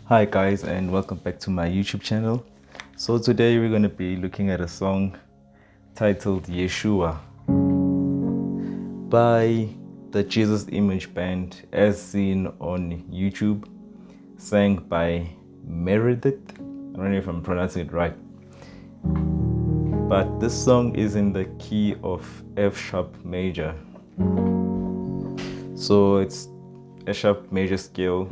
Hi guys, and welcome back to my YouTube channel. So today we're going to be looking at a song titled Yeshua by the Jesus Image Band, as seen on YouTube, sang by Meredith. I don't know if I'm pronouncing it right, but this song is in the key of F sharp major. So it's a sharp major scale.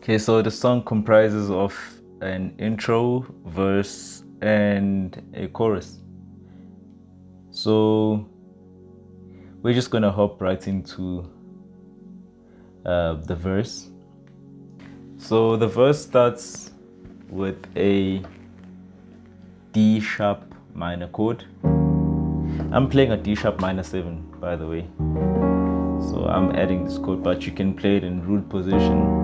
Okay, so the song comprises of an intro, verse, and a chorus. So we're just gonna hop right into the verse. So the verse starts with a D sharp minor chord. I'm playing a D sharp minor 7, by the way. So I'm adding this chord, but you can play it in root position.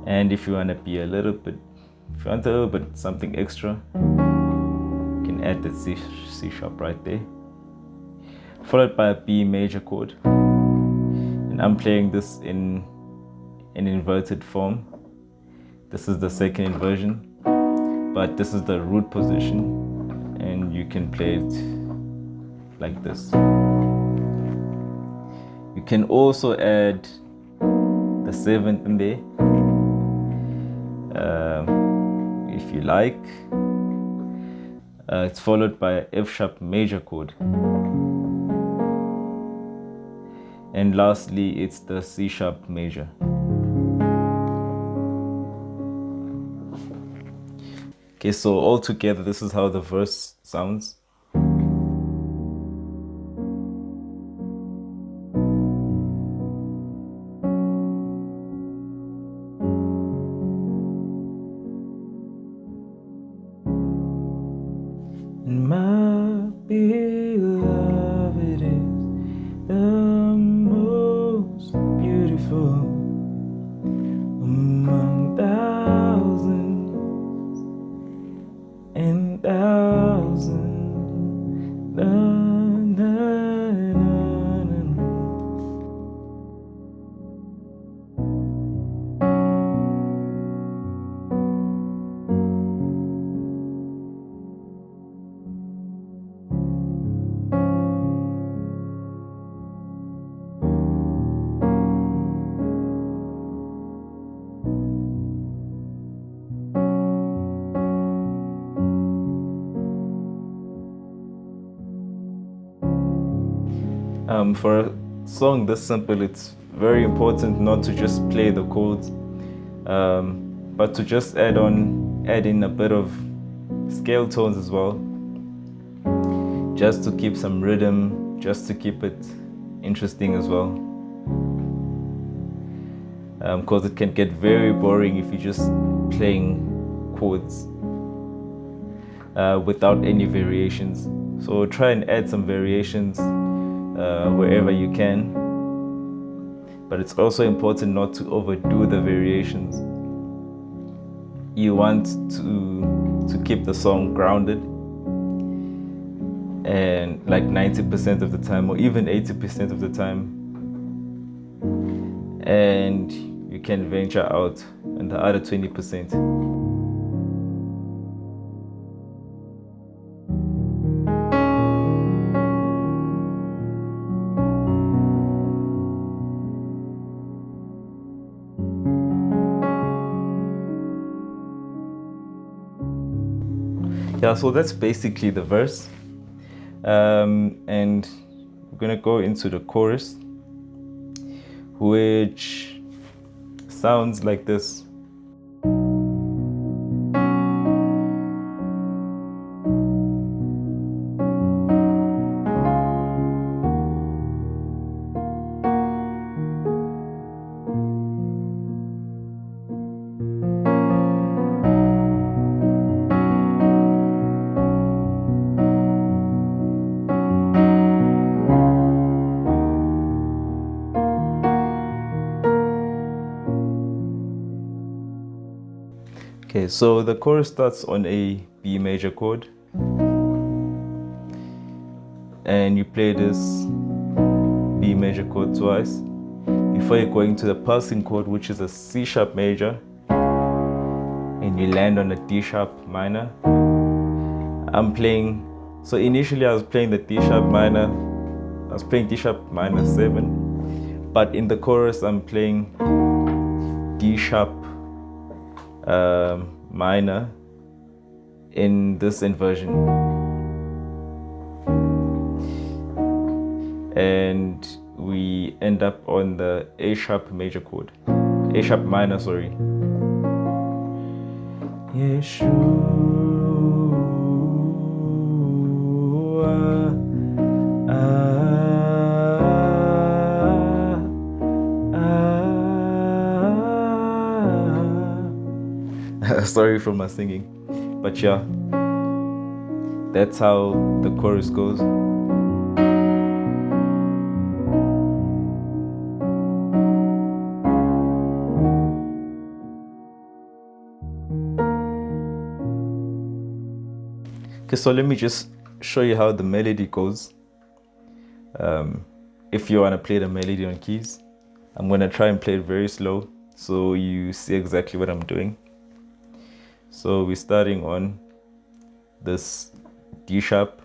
And if you want to be a little bit something extra, you can add the C sharp right there, followed by a B major chord. And I'm playing this in an inverted form. This is the second inversion, but this is the root position, and you can play it like this. You can also add the 7th in there if you like. It's followed by a F sharp major chord, and lastly it's the C sharp major. Okay, so all together this is how the verse sounds. My beloved is the most beautiful among thousands and thousands. Na, na, na, na. For a song this simple, it's very important not to just play the chords, but to just add in a bit of scale tones as well, just to keep some rhythm, just to keep it interesting as well, because it can get very boring if you're just playing chords without any variations. So try and add some variations wherever you can, but it's also important not to overdo the variations. You want to keep the song grounded, and like 90% of the time, or even 80% of the time, and you can venture out in the other 20%. Yeah, so that's basically the verse, and we're gonna go into the chorus, which sounds like this. Okay, so the chorus starts on a B major chord, and you play this B major chord twice before you're going to the pulsing chord, which is a C sharp major, and you land on a D sharp minor. So initially I was playing the D sharp minor, I was playing D sharp minor 7, but in the chorus I'm playing D sharp minor in this inversion, and we end up on the A sharp major chord, A sharp minor, sorry. Yeshua, sorry for my singing, but yeah, that's how the chorus goes. Okay, so let me just show you how the melody goes. If you want to play the melody on keys, I'm going to try and play it very slow so you see exactly what I'm doing. So we're starting on this D sharp,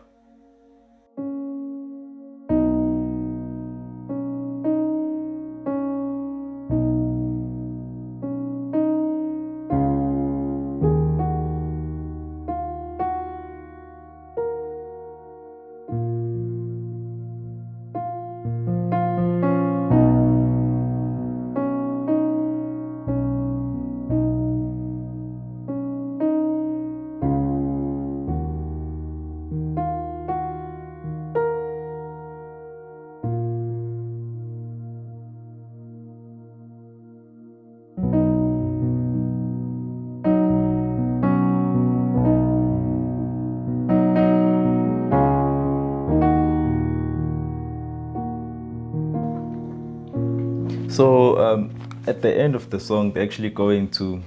So at the end of the song, they actually go into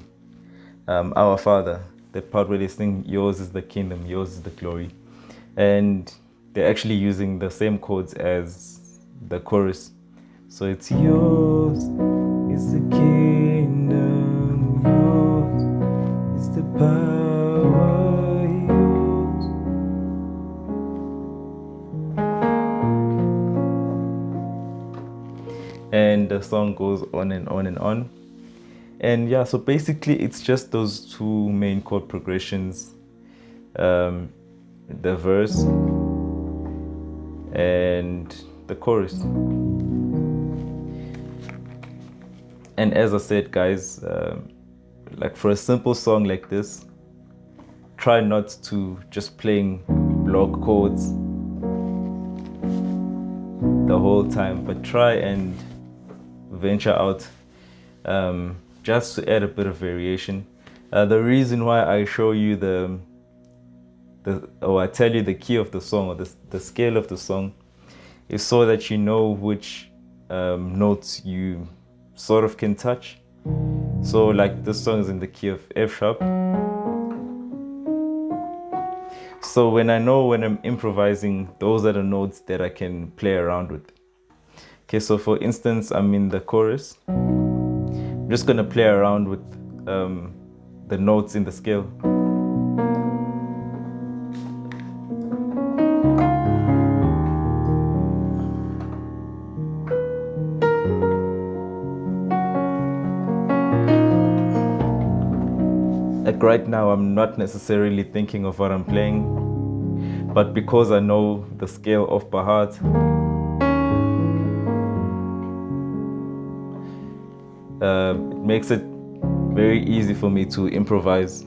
Our Father, the part where they sing, yours is the kingdom, yours is the glory. And they're actually using the same chords as the chorus. So it's yours is the kingdom, yours is the power, yours. And the song goes on and on and on. And yeah, so basically it's just those two main chord progressions, the verse and the chorus. And as I said, guys, like for a simple song like this, try not to just playing block chords the whole time, but try and venture out just to add a bit of variation. The reason why I show you I tell you the key of the song, or the scale of the song, is so that you know which notes you sort of can touch. So like this song is in the key of F sharp. So when I'm improvising, those are the notes that I can play around with. Okay, so for instance, I'm in the chorus. I'm just gonna play around with the notes in the scale. Like right now, I'm not necessarily thinking of what I'm playing, but because I know the scale off by heart, it makes it very easy for me to improvise.